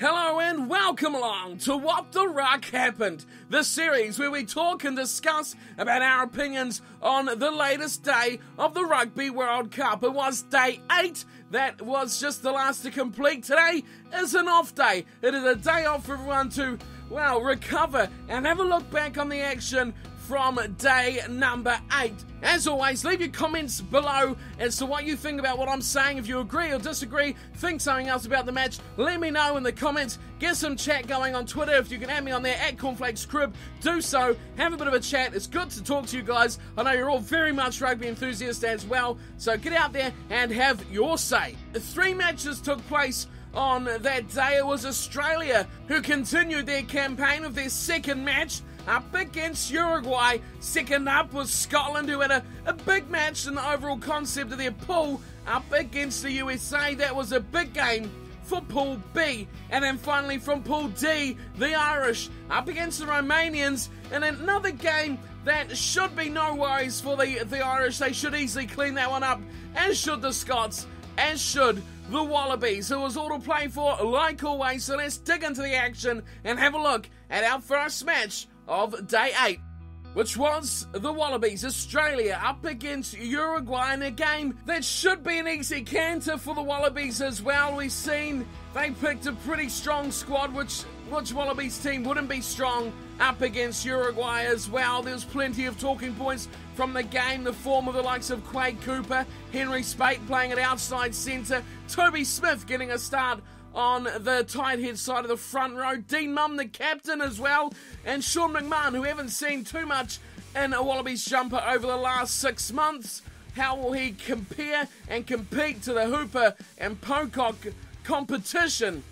Hello and welcome along to What the Ruck Happened, the series where we talk and discuss about our opinions on the latest day of the Rugby World Cup. It was day 8, that was just the last to complete. Today is an off day. It is a day off for everyone to, recover and have a look back on the action from day number 8. As always, leave your comments below as to what you think about what I'm saying. If you agree or disagree, think something else about the match, let me know in the comments. Get some chat going on Twitter. If you can add me on there, @CornflakesCrib, do so. Have a bit of a chat. It's good to talk to you guys. I know you're all very much rugby enthusiasts as well, so get out there and have your say. 3 matches took place on that day. It was Australia who continued their campaign of their second match up against Uruguay. Second up was Scotland, who had a big match in the overall concept of their pool up against the USA. That was a big game for Pool B. And then finally from Pool D, the Irish up against the Romanians in another game that should be no worries for the Irish. They should easily clean that one up, as should the Scots, as should the Wallabies. It was all to play for, like always, so let's dig into the action and have a look at our first match of day 8, which was the Wallabies, Australia, up against Uruguay in a game that should be an easy canter for the Wallabies as well. We've seen they picked a pretty strong squad, which Wallabies team wouldn't be strong up against Uruguay as well. There's plenty of talking points from the game, the form of the likes of Quade Cooper, Henry Spate playing at outside centre, Toby Smith getting a start on the tight head side of the front row, Dean Mumm the captain as well, and Sean McMahon, who we haven't seen too much in a Wallabies jumper over the last 6 months. How will he compare and compete to the Hooper and Pocock competition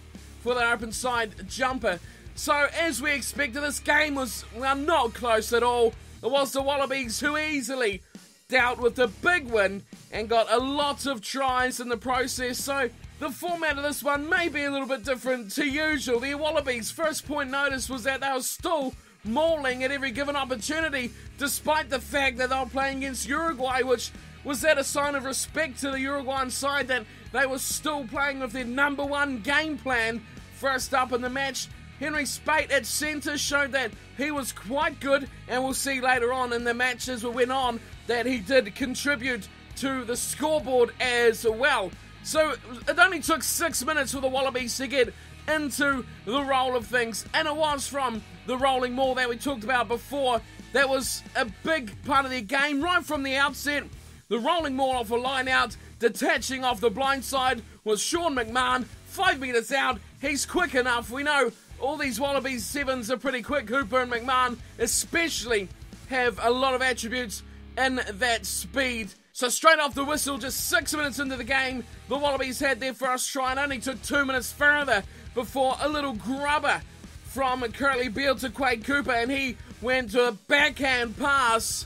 for the open side jumper? So as we expected, this game was not close at all. It was the Wallabies who easily dealt with the big win and got a lot of tries in the process. So the format of this one may be a little bit different to usual. The Wallabies' first point notice was that they were still mauling at every given opportunity, despite the fact that they were playing against Uruguay, which was that a sign of respect to the Uruguayan side, that they were still playing with their number one game plan. First up in the match, Henry Spate at centre showed that he was quite good, and we'll see later on in the match as we went on that he did contribute to the scoreboard as well. So it only took 6 minutes for the Wallabies to get into the roll of things, and it was from the rolling maul that we talked about before. That was a big part of their game right from the outset. The rolling maul off a line out, detaching off the blind side was Sean McMahon, 5 metres out. He's quick enough. We know all these Wallabies 7s are pretty quick. Hooper and McMahon especially have a lot of attributes in that speed. So straight off the whistle, just 6 minutes into the game, the Wallabies had their first try, and only took 2 minutes further before a little grubber from Curly Beale to Quade Cooper, and he went to a backhand pass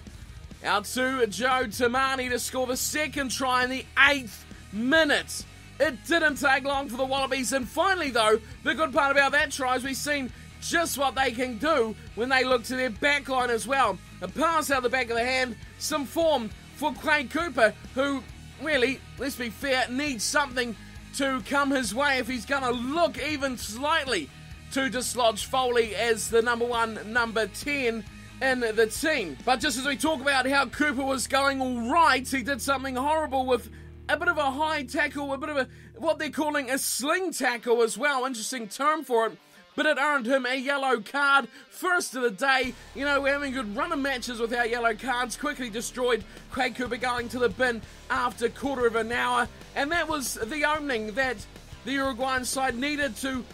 out to Joe Tamani to score the second try in the 8th minute. It didn't take long for the Wallabies, and finally though, the good part about that try is we've seen just what they can do when they look to their back line as well. A pass out the back of the hand, some form for Quade Cooper, who really, let's be fair, needs something to come his way if he's going to look even slightly to dislodge Foley as the number 10 in the team. But just as we talk about how Cooper was going all right, he did something horrible with a bit of a high tackle, a bit of what they're calling a sling tackle as well. Interesting term for it. But it earned him a yellow card. First of the day. You know, we're having a good run of matches without yellow cards. Quickly destroyed. Quade Cooper going to the bin after a quarter of an hour. And that was the opening that the Uruguayan side needed to,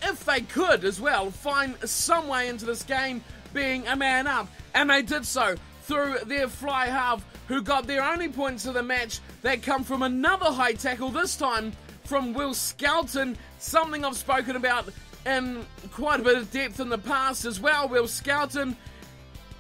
if they could as well, find some way into this game being a man up. And they did so through their fly half, who got their only points of the match. That come from another high tackle, this time from Will Skelton. Something I've spoken about in quite a bit of depth in the past as well. Will Skelton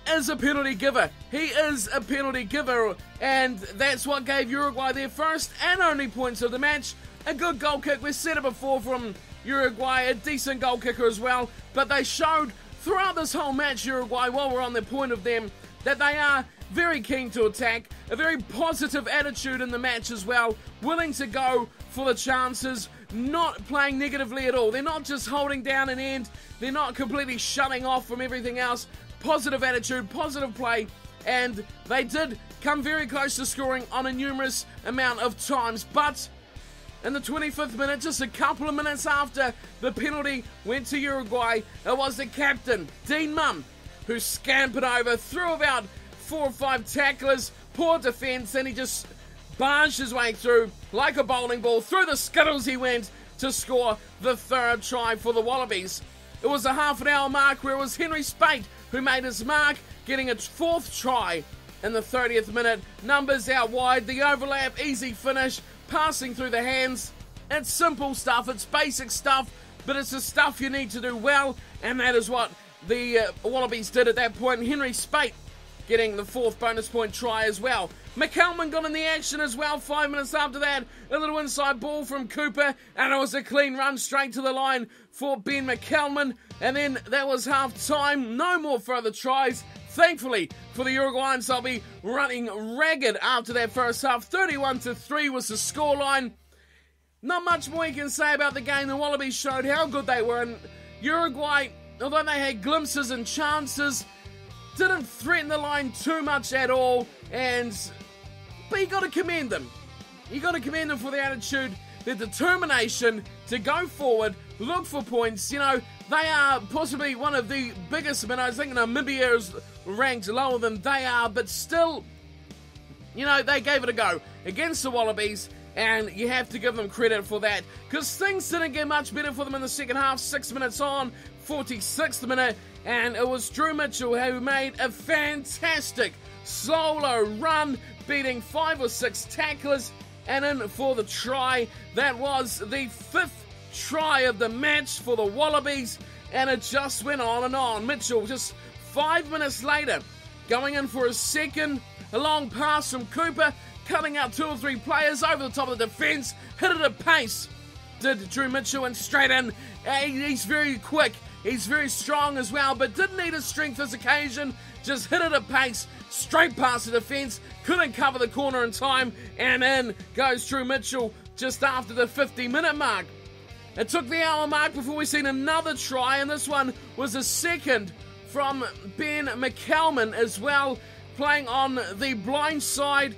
is a penalty giver. He is a penalty giver, and that's what gave Uruguay their first and only points of the match. A good goal kick. We've said it before from Uruguay, a decent goal kicker as well, but they showed throughout this whole match, Uruguay, while we're on the point of them, that they are very keen to attack, a very positive attitude in the match as well, willing to go for the chances, not playing negatively at all. They're not just holding down an end. They're not completely shutting off from everything else. Positive attitude, positive play, and they did come very close to scoring on a numerous amount of times. But in the 25th minute, just a couple of minutes after the penalty went to Uruguay, it was the captain, Dean Munn, who scampered over, threw about 4 or 5 tacklers, poor defence, and he just barged his way through like a bowling ball. Through the skittles he went to score the 3rd try for the Wallabies. It was a half an hour mark where it was Henry Spate who made his mark, getting a 4th try in the 30th minute. Numbers out wide, the overlap, easy finish, passing through the hands. It's simple stuff, it's basic stuff, but it's the stuff you need to do well, and that is what the Wallabies did at that point. Henry Spate getting the 4th bonus point try as well. McCalman got in the action as well 5 minutes after that. A little inside ball from Cooper, and it was a clean run straight to the line for Ben McCalman. And then that was half time. No more further tries. Thankfully for the Uruguayans, they'll be running ragged after that first half. 31-3 was the scoreline. Not much more you can say about the game. The Wallabies showed how good they were, and Uruguay, although they had glimpses and chances, didn't threaten the line too much at all. But you got to commend them. You got to commend them for their attitude, their determination to go forward, look for points. You know, they are possibly one of the biggest minnows. I think Namibia is ranked lower than they are, but still, you know, they gave it a go against the Wallabies, and you have to give them credit for that, because things didn't get much better for them in the second half. 6 minutes on, 46th minute, and it was Drew Mitchell who made a fantastic solo run, beating 5 or 6 tacklers and in for the try. That was the 5th try of the match for the Wallabies, and it just went on and on. Mitchell just 5 minutes later going in for a second, a long pass from Cooper, cutting out 2 or 3 players over the top of the defence, hit it at pace. Did Drew Mitchell, and straight in. He's very quick, he's very strong as well, but didn't need his strength this occasion. Just hit it at pace, straight past the defence, couldn't cover the corner in time, and in goes Drew Mitchell just after the 50-minute mark. It took the hour mark before we seen another try, and this one was a second from Ben McCalman as well, playing on the blind side.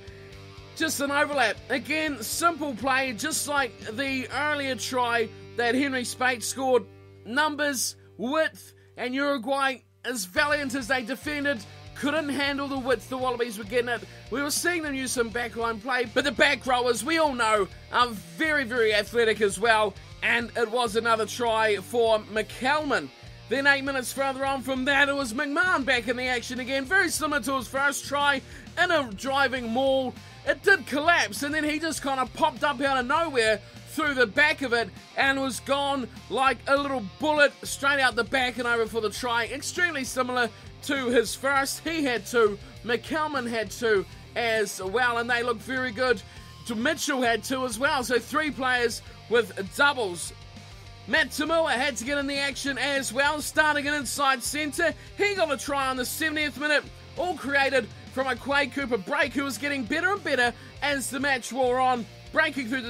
Just an overlap. Again, simple play, just like the earlier try that Henry Spate scored. Numbers, width, and Uruguay, as valiant as they defended, couldn't handle the width the Wallabies were getting it. We were seeing them use some backline play, but the back rowers, we all know, are very, very athletic as well, and it was another try for McCalman. Then 8 minutes further on from that, it was McMahon back in the action again, very similar to his first try, in a driving maul. It did collapse, and then he just kind of popped up out of nowhere through the back of it and was gone like a little bullet straight out the back and over for the try. Extremely similar to his first. He had 2, McCalman had 2 as well, and they looked very good. Mitchell had 2 as well, so 3 players with doubles. Matt Tamua had to get in the action as well, starting an inside centre. He got a try on the 70th minute, all created from a Quade Cooper break, who was getting better and better as the match wore on, breaking through the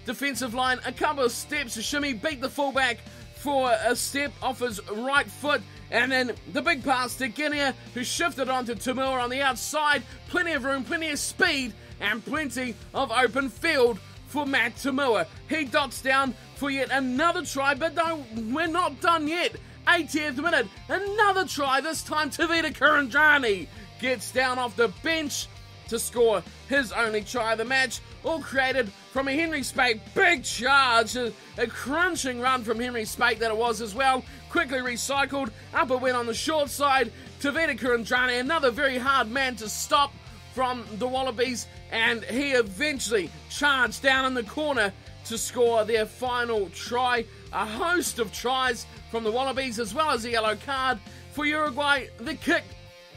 defensive line, a couple of steps, a shimmy, beat the fullback for a step off his right foot, and then the big pass to Guinea, who shifted onto Tamua on the outside. Plenty of room, plenty of speed, and plenty of open field for Matt Tamua. He dots down for yet another try, but no, we're not done yet. 80th minute, another try, this time Tavita Kurandrani gets down off the bench to score his only try of the match, all created from a Henry Spate big charge, a crunching run from Henry Spate that it was as well, quickly recycled, up it went on the short side. Tavita Kurandrani, another very hard man to stop from the Wallabies, and he eventually charged down in the corner to score their final try. A host of tries from the Wallabies, as well as a yellow card for Uruguay.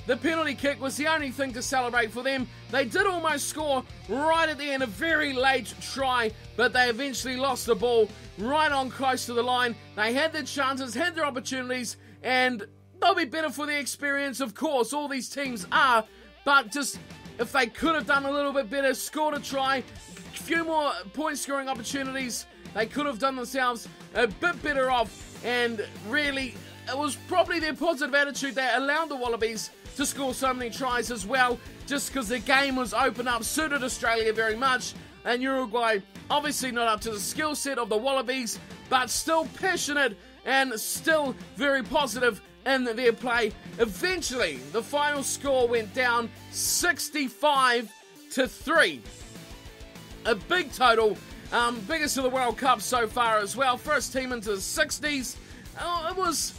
The penalty kick was the only thing to celebrate for them. They did almost score right at the end, a very late try, but they eventually lost the ball right on close to the line. They had their chances, had their opportunities, and they'll be better for the experience, of course. All these teams are, but just if they could have done a little bit better, scored a try, a few more point-scoring opportunities, they could have done themselves a bit better off, and really it was probably their positive attitude that allowed the Wallabies to score so many tries as well, just because the game was open up, suited Australia very much, and Uruguay obviously not up to the skill set of the Wallabies, but still passionate and still very positive in their play. Eventually, the final score went down 65-3. A big total, biggest of the World Cup so far as well. First team into the 60s. It was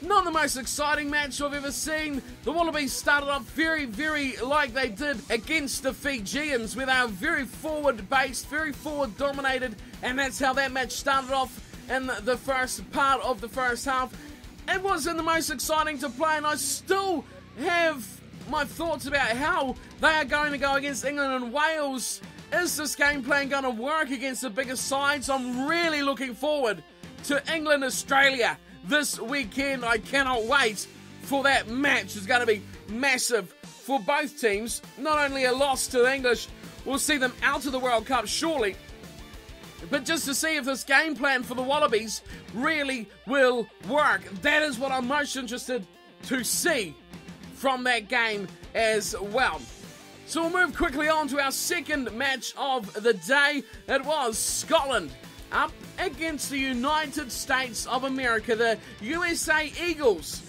not the most exciting match I've ever seen. The Wallabies started off very, very like they did against the Fijians, where they were very forward-based, very forward-dominated, and that's how that match started off in the first part of the first half. It wasn't the most exciting to play, and I still have my thoughts about how they are going to go against England and Wales. Is this game plan going to work against the biggest sides? I'm really looking forward to England-Australia this weekend. I cannot wait for that match. It's going to be massive for both teams. Not only a loss to the English will see them out of the World Cup surely, but just to see if this game plan for the Wallabies really will work. That is what I'm most interested to see from that game as well. So we'll move quickly on to our second match of the day. It was Scotland up against the United States of America, the USA Eagles,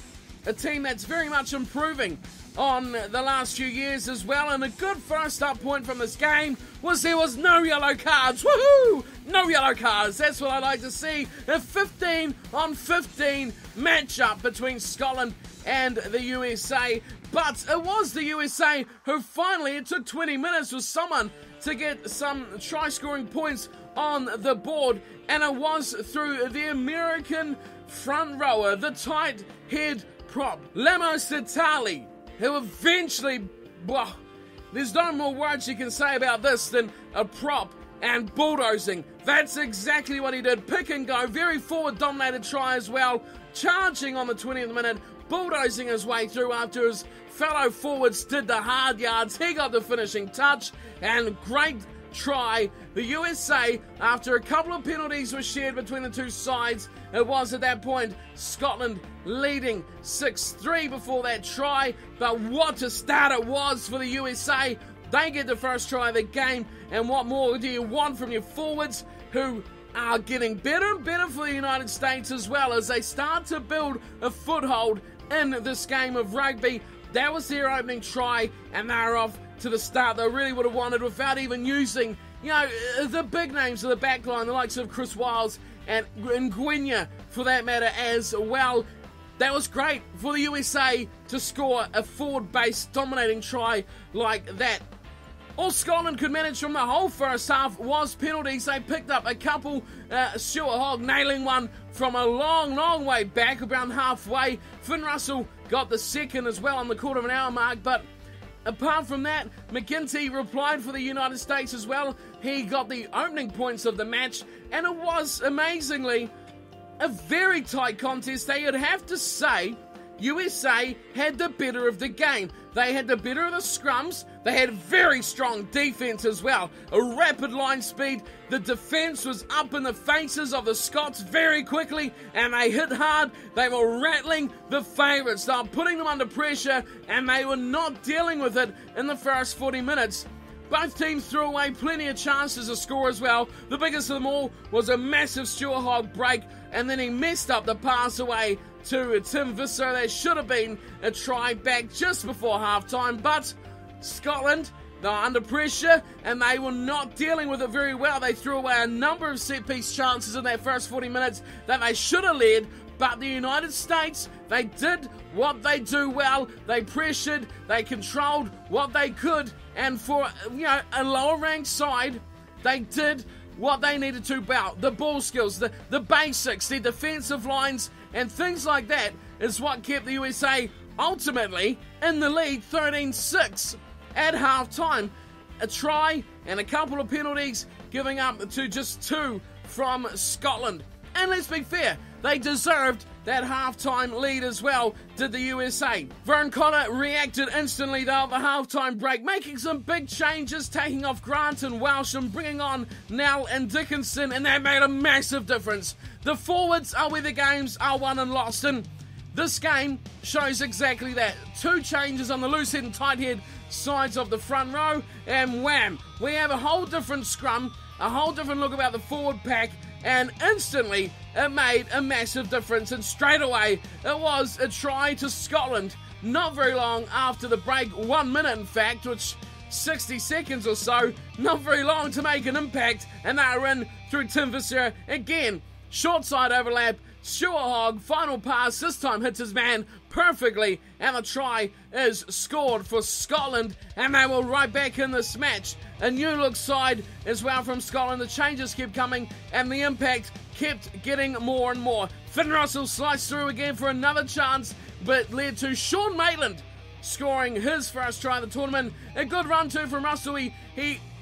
a team that's very much improving on the last few years as well. And a good first up point from this game was there was no yellow cards. Woohoo! No yellow cards. That's what I like to see. A 15-on-15 matchup between Scotland and the USA. But it was the USA who finally, it took 20 minutes for someone to get some try-scoring points on the board, and it was through the American front rower, the tight head prop, Lemos Vitali, who eventually, well, there's no more words you can say about this than a prop and bulldozing. That's exactly what he did. Pick and go, very forward-dominated try as well, charging on the 20th minute, bulldozing his way through after his fellow forwards did the hard yards. He got the finishing touch, and great try. The USA, after a couple of penalties were shared between the two sides, it was at that point Scotland leading 6-3 before that try. But what a start it was for the USA. They get the first try of the game, and what more do you want from your forwards, who are getting better and better for the United States as well as they start to build a foothold in this game of rugby. That was their opening try, and they're off to the start they really would have wanted without even using, the big names of the backline, the likes of Chris Wiles and Ngwenya for that matter as well. That was great for the USA to score a forward-based dominating try like that. All Scotland could manage from the whole first half was penalties. They picked up a couple, Stuart Hogg nailing one from a long, long way back, around halfway. Finn Russell got the second as well on the quarter of an hour mark, but apart from that, McGinty replied for the United States as well. He got the opening points of the match, and it was, amazingly, a very tight contest. They would have to say USA had the better of the game. They had the better of the scrums. They had very strong defense as well. A rapid line speed. The defense was up in the faces of the Scots very quickly, and they hit hard. They were rattling the favourites. They were putting them under pressure, and they were not dealing with it in the first 40 minutes. Both teams threw away plenty of chances to score as well. The biggest of them all was a massive Stuart Hogg break, and then he messed up the pass away to Tim Visser. That should have been a try back just before halftime, but Scotland, they were under pressure and they were not dealing with it very well. They threw away a number of set-piece chances in that first 40 minutes that they should have led, but the United States, they did what they do well. They pressured, they controlled what they could, and for a lower-ranked side, they did what they needed to about the ball skills, the basics, the defensive lines, and things like that is what kept the USA ultimately in the lead 13-6 at halftime. A try and a couple of penalties, giving up to just two from Scotland. And let's be fair, they deserved that halftime lead as well, did the USA. Vern Cotter reacted instantly though at the halftime break, making some big changes, taking off Grant and Welsh and bringing on Nell and Dickinson, and that made a massive difference. The forwards are where the games are won and lost, and this game shows exactly that. 2 changes on the loose head and tight head sides of the front row, and wham, we have a whole different scrum, a whole different look about the forward pack, and instantly it made a massive difference. And straight away it was a try to Scotland not very long after the break, 1 minute in fact, which 60 seconds or so, not very long to make an impact, and they were in through Tim Visser again. Short side overlap, Stuart Hogg, final pass, this time hits his man perfectly, and the try is scored for Scotland, and they will right back in this match. A new look side as well from Scotland. The changes kept coming, and the impact kept getting more and more. Finn Russell sliced through again for another chance, but led to Sean Maitland scoring his first try of the tournament. A good run too from Russell. He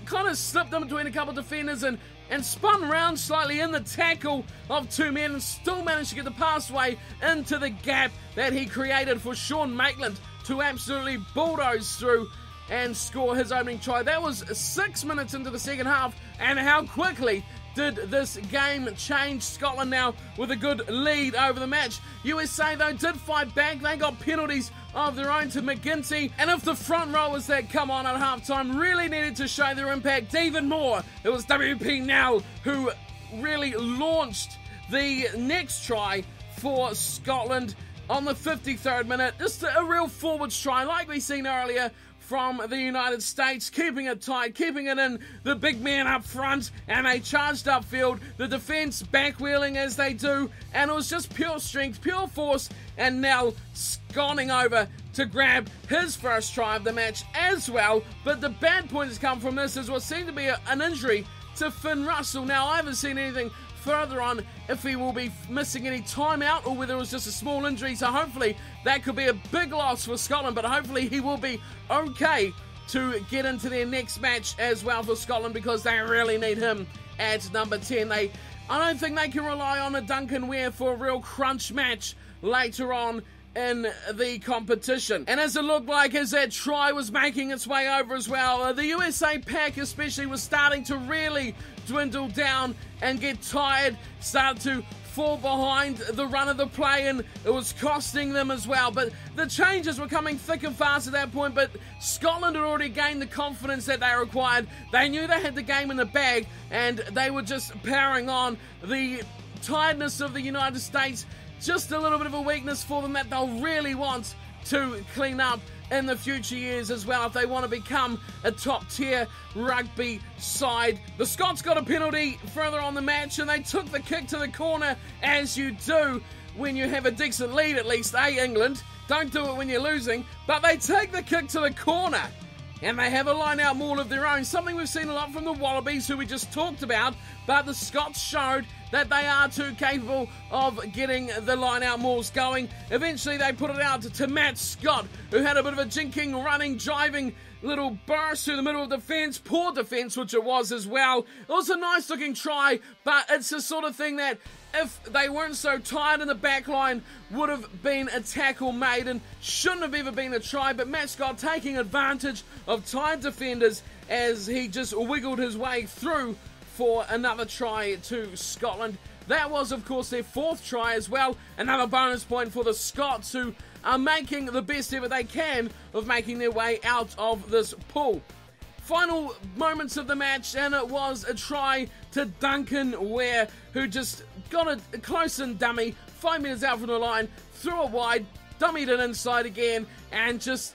kind of slipped in between a couple of defenders and spun around slightly in the tackle of 2 men and still managed to get the pass away into the gap that he created for Sean Maitland to absolutely bulldoze through and score his opening try. That was 6 minutes into the second half, and how quickly did this game change. Scotland now with a good lead over the match. USA though did fight back. They got penalties of their own to McGinty, and if the front rowers that come on at halftime really needed to show their impact even more, it was WP Nell who really launched the next try for Scotland on the 53rd minute. Just a real forwards try like we seen earlier from the United States, keeping it tight, keeping it in, the big man up front, and they charged upfield, the defence backwheeling as they do, and it was just pure strength, pure force, and Nell sconning over to grab his first try of the match as well. But the bad point has come from this is what seemed to be an injury to Finn Russell. Now, I haven't seen anything further on if he will be missing any time out or whether it was just a small injury, so hopefully that could be a big loss for Scotland, but hopefully he will be okay to get into their next match as well for Scotland, because they really need him at number 10. I don't think they can rely on a Duncan Ware for a real crunch match later on in the competition. And as it looked like as that try was making its way over as well, the USA pack especially was starting to really dwindle down and get tired, started to fall behind the run of the play, and it was costing them as well. But the changes were coming thick and fast at that point, but Scotland had already gained the confidence that they required. They knew they had the game in the bag, and they were just powering on. The tiredness of the United States, just a little bit of a weakness for them that they'll really want to clean up in the future years as well if they want to become a top-tier rugby side. The Scots got a penalty further on the match, and they took the kick to the corner, as you do when you have a decent lead, at least, England? Don't do it when you're losing, but they take the kick to the corner, and they have a line-out maul of their own, something we've seen a lot from the Wallabies, who we just talked about, but the Scots showed that they are too capable of getting the line-out mauls going. Eventually they put it out to Matt Scott, who had a bit of a jinking, running, jiving little burst through the middle of defence. Poor defence, which it was as well. It was a nice-looking try, but it's the sort of thing that if they weren't so tired in the back line, would have been a tackle made and shouldn't have ever been a try. But Matt Scott taking advantage of tired defenders as he just wiggled his way through for another try to Scotland. That was, of course, their 4th try as well. Another bonus point for the Scots, who are making the best effort they can of making their way out of this pool. Final moments of the match, and it was a try to Duncan Ware, who just got a close and dummy, 5 metres out from the line, threw it wide, dummied it inside again, and just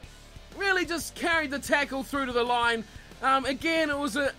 really just carried the tackle through to the line. Again, it was a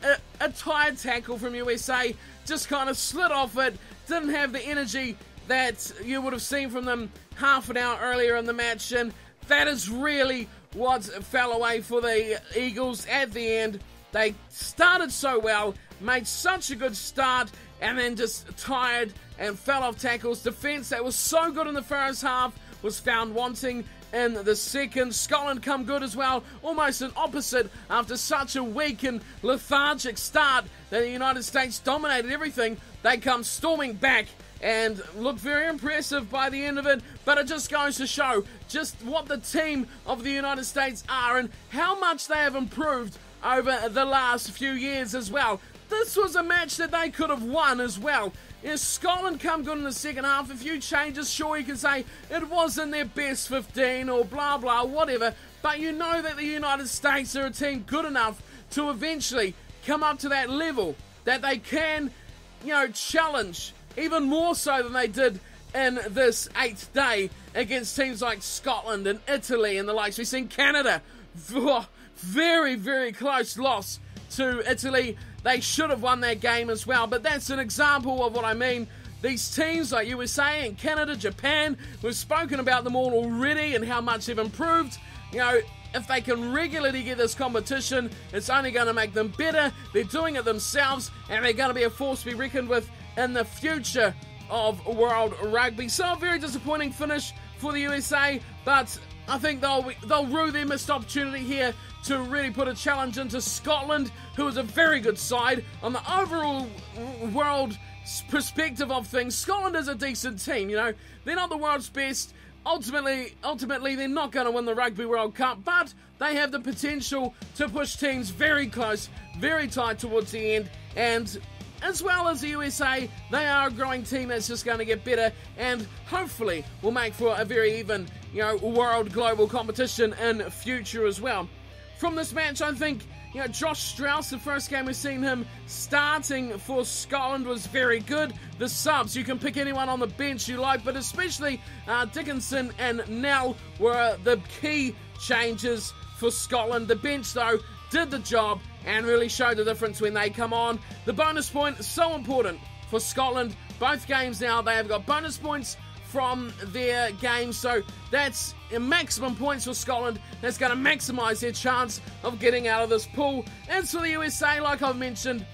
tired tackle from USA, just kind of slid off it, didn't have the energy that you would have seen from them half an hour earlier in the match, and that is really what fell away for the Eagles at the end. They started so well, made such a good start, and then just tired and fell off tackles. Defence that was so good in the first half was found wanting in the second. Scotland come good as well, almost an opposite after such a weak and lethargic start that the United States dominated everything. They come storming back and looked very impressive by the end of it, but it just goes to show just what the team of the United States are and how much they have improved over the last few years as well. This was a match that they could have won as well. Scotland come good in the second half. A few changes, sure, you can say it wasn't their best 15 or blah blah, whatever, but you know that the United States are a team good enough to eventually come up to that level that they can, challenge even more so than they did in this 8th day against teams like Scotland and Italy and the likes. We've seen Canada, very, very close loss to Italy. They should have won that game as well, but that's an example of what I mean. These teams like USA and Canada, Japan, we've spoken about them all already and how much they've improved. If they can regularly get this competition, it's only going to make them better. They're doing it themselves, and they're going to be a force to be reckoned with in the future of World Rugby. So a very disappointing finish for the USA, but I think they'll rue their missed opportunity here to really put a challenge into Scotland, who is a very good side. On the overall world perspective of things, Scotland is a decent team, They're not the world's best. Ultimately, they're not going to win the Rugby World Cup, but they have the potential to push teams very close, very tight towards the end, and as well as the USA, they are a growing team that's just going to get better and hopefully will make for a very even, world global competition in future as well. From this match, I think, Josh Strauss, the first game we've seen him starting for Scotland, was very good. The subs, you can pick anyone on the bench you like, but especially Dickinson and Nell were the key changes for Scotland. The bench, though, did the job and really showed the difference when they come on. The bonus point is so important for Scotland. Both games now, they have got bonus points from their games, so that's maximum points for Scotland. That's going to maximise their chance of getting out of this pool. As for the USA, like I've mentioned,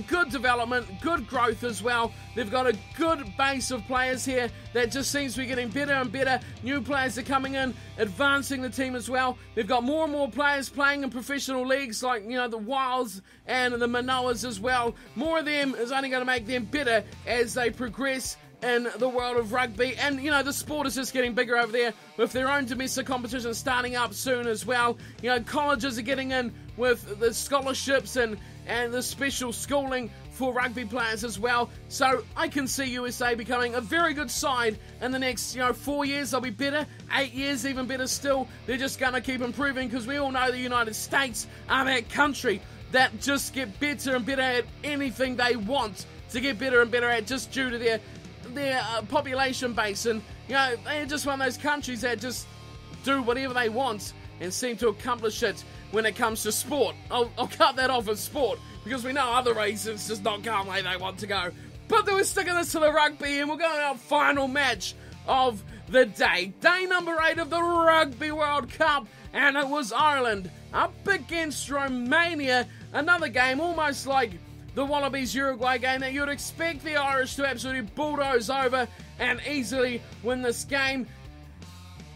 good development, good growth as well. They've got a good base of players here that just seems to be getting better and better. New players are coming in, advancing the team as well. They've got more and more players playing in professional leagues like, the Wilds and the Manoas as well. More of them is only going to make them better as they progress in the world of rugby. And, the sport is just getting bigger over there with their own domestic competition starting up soon as well. Colleges are getting in with the scholarships and the special schooling for rugby players as well. So I can see USA becoming a very good side in the next, 4 years. They'll be better, 8 years even better still. They're just going to keep improving because we all know the United States are that country that just get better and better at anything they want to get better and better at just due to their population base. And, they're just one of those countries that just do whatever they want and seem to accomplish it when it comes to sport. I'll cut that off as sport because we know other reasons just not going the way they want to go. But we're sticking this to the rugby, and we're going to our final match of the day. Day number 8 of the Rugby World Cup, and it was Ireland up against Romania. Another game almost like the Wallabies Uruguay game that you'd expect the Irish to absolutely bulldoze over and easily win this game.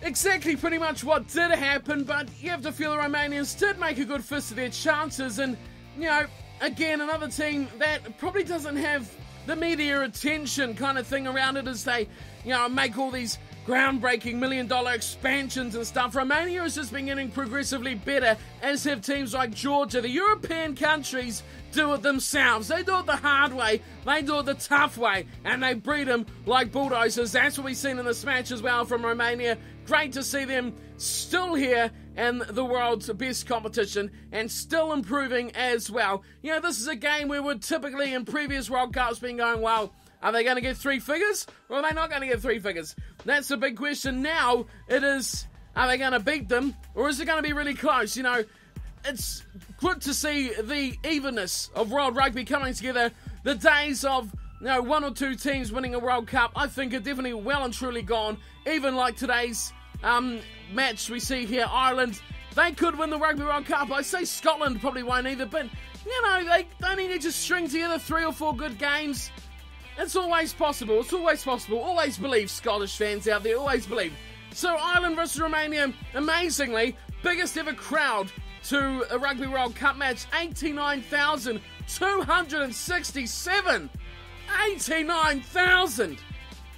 Exactly pretty much what did happen, but you have to feel the Romanians did make a good fist of their chances, and, again, another team that probably doesn't have the media attention kind of thing around it as they, make all these groundbreaking million-dollar expansions and stuff. Romania has just been getting progressively better, as have teams like Georgia. The European countries do it themselves. They do it the hard way, they do it the tough way, and they breed them like bulldozers. That's what we've seen in this match as well from Romania. Great to see them still here in the world's best competition and still improving as well. This is a game where we're typically in previous World Cups been going, well, are they going to get 3 figures or are they not going to get 3 figures? That's the big question now. It is, are they going to beat them or is it going to be really close? It's good to see the evenness of World Rugby coming together. The days of 1 or 2 teams winning a World Cup, I think, are definitely well and truly gone. Even like today's match we see here, Ireland, they could win the Rugby World Cup. I say Scotland probably won't either, but, they only need to string together 3 or 4 good games. It's always possible. It's always possible. Always believe, Scottish fans out there. Always believe. So Ireland versus Romania, amazingly, biggest ever crowd to a Rugby World Cup match. 89,267. 89,000!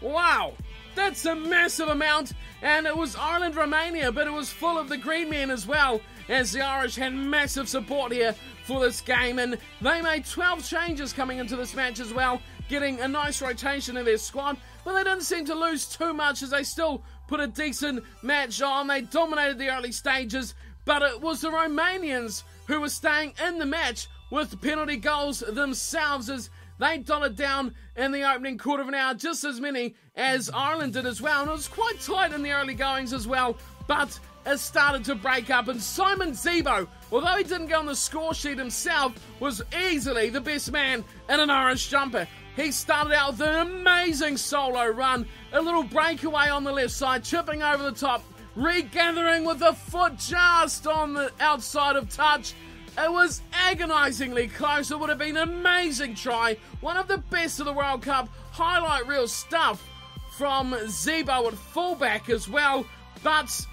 Wow, that's a massive amount, and it was Ireland-Romania, but it was full of the green men as well, as the Irish had massive support here for this game, and they made 12 changes coming into this match as well, getting a nice rotation in their squad, but they didn't seem to lose too much as they still put a decent match on. They dominated the early stages, but it was the Romanians who were staying in the match with penalty goals themselves as they dotted down in the opening quarter of an hour just as many as Ireland did as well. And it was quite tight in the early goings as well, but it started to break up. And Simon Zebo, although he didn't go on the score sheet himself, was easily the best man in an Irish jumper. He started out with an amazing solo run, a little breakaway on the left side, chipping over the top, regathering with the foot just on the outside of touch. It was agonisingly close. It would have been an amazing try. One of the best of the World Cup. Highlight reel stuff from Zebo at fullback as well, but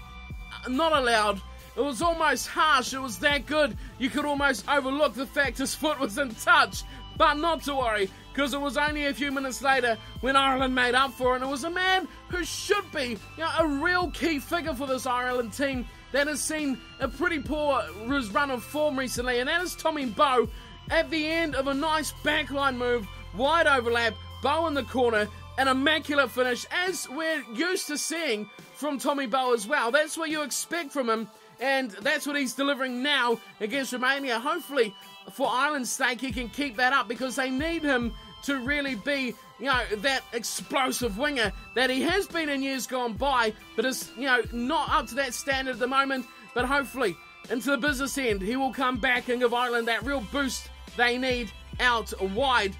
not allowed. It was almost harsh. It was that good. You could almost overlook the fact his foot was in touch. But not to worry, because it was only a few minutes later when Ireland made up for it. And it was a man who should be a real key figure for this Ireland team that has seen a pretty poor run of form recently, and that is Tommy Bowe at the end of a nice backline move, wide overlap, Bowe in the corner, an immaculate finish, as we're used to seeing from Tommy Bowe as well. That's what you expect from him, and that's what he's delivering now against Romania. Hopefully, for Ireland's sake, he can keep that up because they need him to really be, that explosive winger that he has been in years gone by, but is, not up to that standard at the moment. But hopefully, into the business end, he will come back and give Ireland that real boost they need out wide.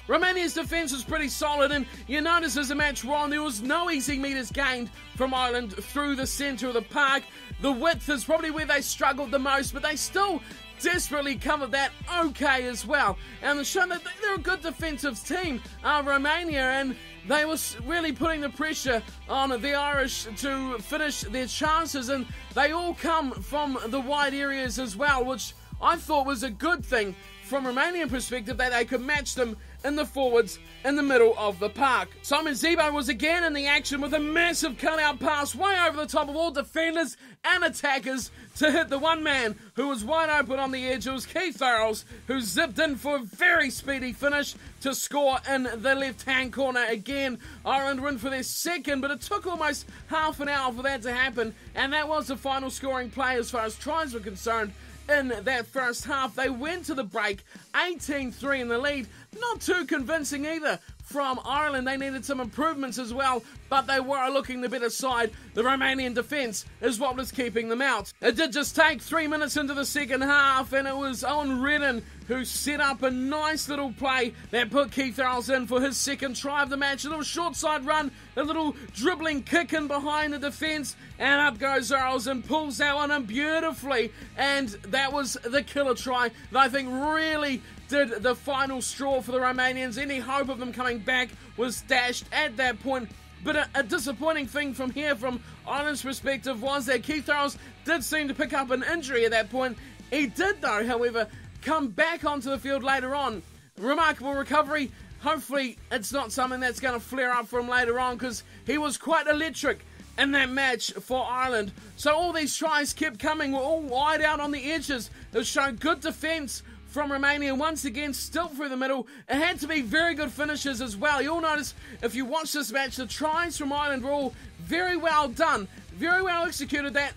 Romania's defence was pretty solid, and you notice as the match wore on, there was no easy metres gained from Ireland through the centre of the park. The width is probably where they struggled the most, but they still desperately covered that okay as well. And shown that they're a good defensive team, Romania, and they was really putting the pressure on the Irish to finish their chances, and they all come from the wide areas as well, which I thought was a good thing from Romanian perspective, that they could match them in the forwards in the middle of the park. Simon Zebo was again in the action with a massive cutout pass way over the top of all defenders and attackers to hit the one man who was wide open on the edge. It was Keith Thurles, who zipped in for a very speedy finish to score in the left-hand corner. Again, Ireland win for their second, but it took almost half an hour for that to happen, and that was the final scoring play as far as tries were concerned. In that first half, they went to the break 18-3 in the lead. Not too convincing either from Ireland. They needed some improvements as well, but they were looking the better side. The Romanian defence is what was keeping them out. It did just take 3 minutes into the second half, and it was Owen Redden who set up a nice little play that put Keith Thurles in for his second try of the match. A little short side run, a little dribbling kick in behind the defence, and up goes Thurles and pulls that one in beautifully. And that was the killer try that I think really did the final straw for the Romanians. Any hope of them coming back was dashed at that point. But a disappointing thing from here, from Ireland's perspective, was that Keith Thurles did seem to pick up an injury at that point. He did, though, however, come back onto the field later on. Remarkable recovery. Hopefully it's not something that's going to flare up for him later on, because he was quite electric in that match for Ireland. So all these tries kept coming, were all wide out on the edges. It showed good defence from Romania once again, still through the middle. It had to be very good finishes as well. You'll notice if you watch this match, the tries from Ireland were all very well done, very well executed, that,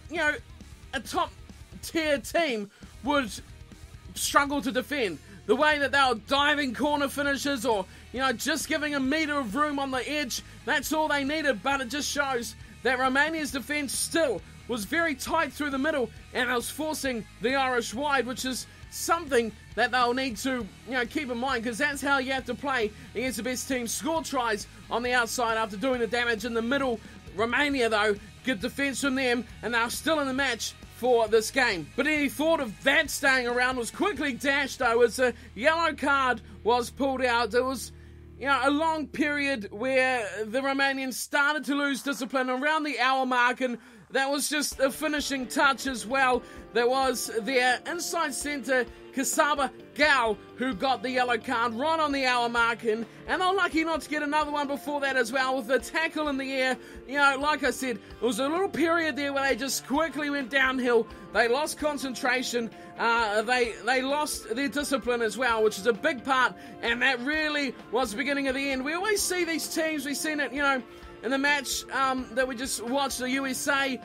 a top tier team would struggle to defend. The way that they were diving corner finishes, or, just giving a metre of room on the edge, that's all they needed. But it just shows that Romania's defence still was very tight through the middle, and it was forcing the Irish wide, which is something that they'll need to keep in mind, because that's how you have to play against the best team. Score tries on the outside after doing the damage in the middle. Romania, though, good defence from them, and they're still in the match for this game. But any thought of that staying around was quickly dashed, though, as a yellow card was pulled out. It was a long period where the Romanians started to lose discipline around the hour mark, and that was just a finishing touch as well. There was their inside centre, Kasaba Gal, who got the yellow card right on the hour mark, and they're lucky not to get another one before that as well, with the tackle in the air. You know, like I said, it was a little period there where they just quickly went downhill. They lost concentration, they lost their discipline as well, which is a big part, and that really was the beginning of the end. We always see these teams, we've seen it, you know, in the match that we just watched, the USA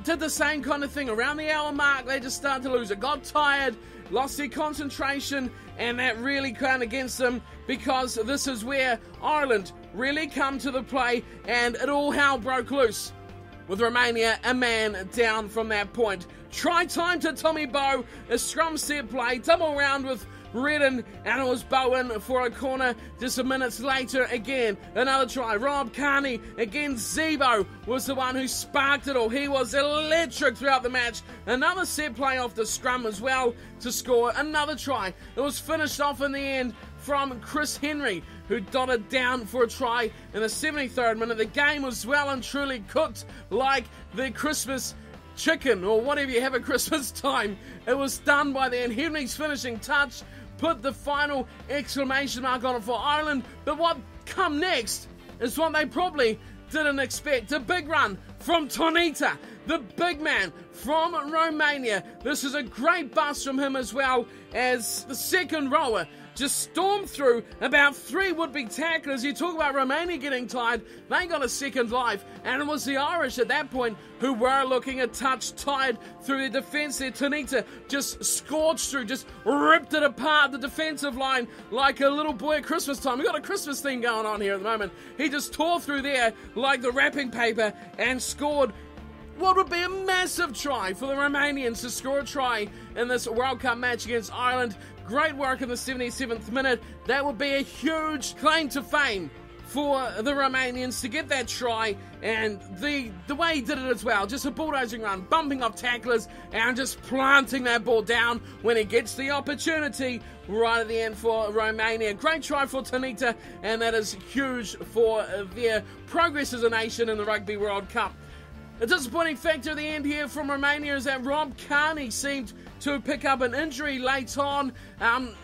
did the same kind of thing. Around the hour mark, they just started to lose. It got tired, lost their concentration, and that really counted against them, because this is where Ireland really come to the play, and it all hell broke loose, with Romania a man down from that point. Try time to Tommy Bowe, a scrum set play, double round with Redden, and it was Bowen for a corner. Just a minutes later, again, another try. Rob Kearney, again, Zebo was the one who sparked it all. He was electric throughout the match. Another set play off the scrum as well to score another try. It was finished off in the end from Chris Henry, who dotted down for a try in the 73rd minute. The game was well and truly cooked like the Christmas chicken, or whatever you have at Christmas time. It was done by then. Henry's finishing touch put the final exclamation mark on it for Ireland. But what come next is what they probably didn't expect. A big run from Tonita, the big man from Romania. This is a great bust from him as well, as the second rower just stormed through about 3 would-be tacklers. You talk about Romania getting tired, they got a second life, and it was the Irish at that point who were looking a touch tired through their defence there. Tonita just scorched through, just ripped it apart, the defensive line, like a little boy at Christmas time. We've got a Christmas thing going on here at the moment. He just tore through there like the wrapping paper and scored what would be a massive try for the Romanians to score a try in this World Cup match against Ireland. Great work in the 77th minute. That would be a huge claim to fame for the Romanians to get that try, and the way he did it as well, just a bulldozing run, bumping off tacklers and just planting that ball down when he gets the opportunity right at the end for Romania. Great try for Tonita, and that is huge for their progress as a nation in the Rugby World Cup. A disappointing factor at the end here from Romania is that Rob Kearney seemed to pick up an injury late on.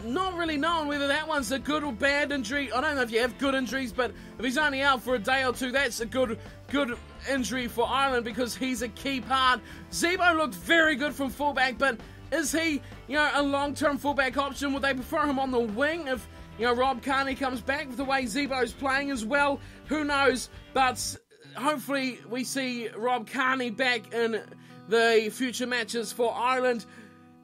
Not really knowing whether that one's a good or bad injury. I don't know if you have good injuries, but if he's only out for a day or two, that's a good injury for Ireland, because he's a key part. Zebo looked very good from fullback, but is he, a long-term fullback option? Would they prefer him on the wing if, Rob Kearney comes back with the way Zebo's playing as well? Who knows? But hopefully we see Rob Kearney back in the future matches for Ireland.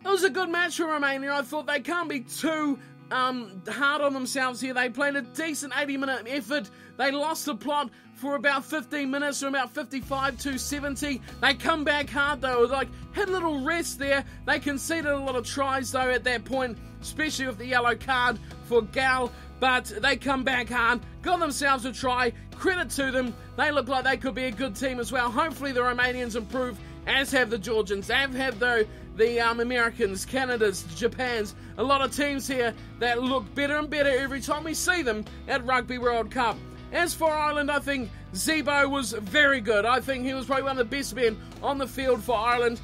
It was a good match for Romania. I thought they can't be too hard on themselves here. They played a decent 80-minute effort. They lost the plot for about 15 minutes, from about 55 to 70. They come back hard though, had a little rest there. They conceded a lot of tries though at that point, especially with the yellow card for Gal. But they come back hard, got themselves a try. Credit to them. They look like they could be a good team as well. Hopefully the Romanians improve, as have the Georgians, as have the Americans, Canadas, Japans. A lot of teams here that look better and better every time we see them at Rugby World Cup. As for Ireland, I think Zebo was very good. I think he was probably one of the best men on the field for Ireland.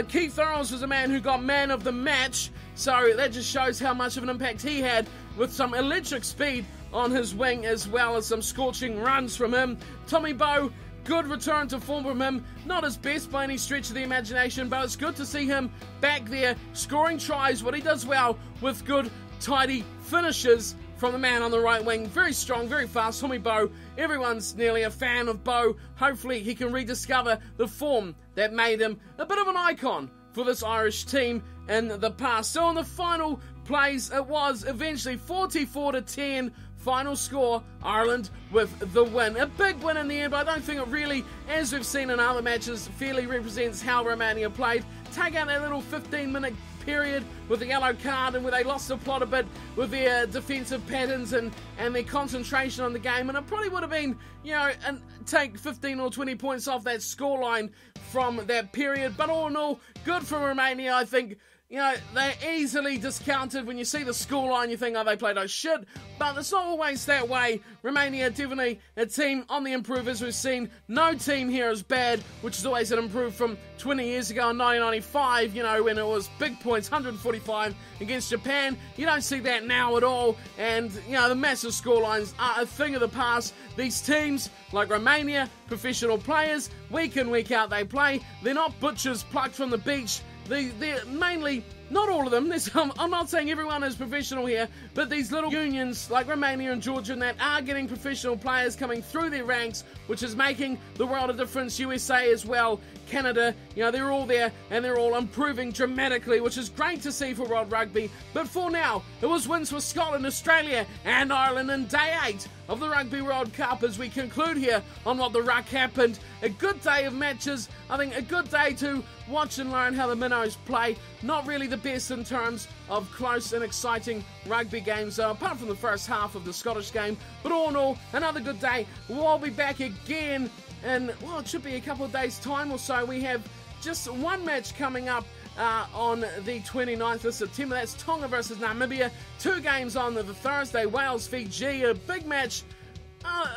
Keith Earls was a man who got man of the match, so that just shows how much of an impact he had, with some electric speed on his wing as well as some scorching runs from him. Tommy Bowe, good return to form from him. Not his best by any stretch of the imagination, but it's good to see him back there scoring tries, what he does well, with good, tidy finishes from the man on the right wing. Very strong, very fast, Tommy Bowe. Everyone's nearly a fan of Bowe. Hopefully he can rediscover the form that made him a bit of an icon for this Irish team in the past. So in the final plays, it was eventually 44-10. Final score, Ireland with the win. A big win in the end, but I don't think it really, as we've seen in other matches, fairly represents how Romania played. Take out that little 15-minute period with the yellow card, and where they lost the plot a bit with their defensive patterns and their concentration on the game, and it probably would have been, and take 15 or 20 points off that scoreline from that period. But all in all, good for Romania. I think you know, they're easily discounted. When you see the scoreline, you think, oh, they played oh shit. But it's not always that way. Romania definitely a team on the improve, as we've seen. No team here is bad, which is always an improve from 20 years ago in 1995, you know, when it was big points, 145 against Japan. You don't see that now at all. And, you know, the massive scorelines are a thing of the past. These teams, like Romania, professional players, week in, week out they play. They're not butchers plucked from the beach. They're mainly, not all of them, I'm not saying everyone is professional here, but these little unions like Romania and Georgia and that are getting professional players coming through their ranks, which is making the world a difference. USA as well, Canada, you know, they're all there and they're all improving dramatically, which is great to see for World Rugby. But for now, it was wins for Scotland, Australia and Ireland in Day 8 of the Rugby World Cup as we conclude here on What the Ruck Happened. A good day of matches, I think a good day to watch and learn how the minnows play. Not really the best in terms of close and exciting rugby games, apart from the first half of the Scottish game. But all in all, another good day. We'll be back again in, well, it should be a couple of days' time or so. We have just one match coming up on the 29th of September. That's Tonga versus Namibia. 2 games on the Thursday. Wales, Fiji, a big match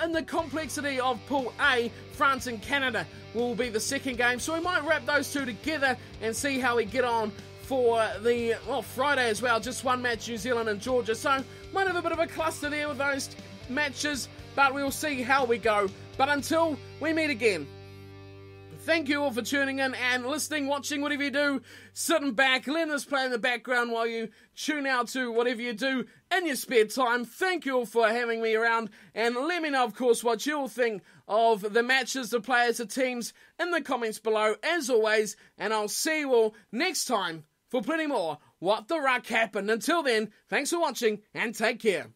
in the complexity of Pool A. France and Canada will be the second game. So we might wrap those two together and see how we get on for the, well, Friday as well. Just one match, New Zealand and Georgia. So might have a bit of a cluster there with those matches, but we'll see how we go. But until we meet again, thank you all for tuning in and listening, watching, whatever you do, sitting back, letting us play in the background while you tune out to whatever you do in your spare time. Thank you all for having me around, and let me know, of course, what you all think of the matches, the players, the teams in the comments below, as always, and I'll see you all next time for plenty more What the Ruck Happened. Until then, thanks for watching and take care.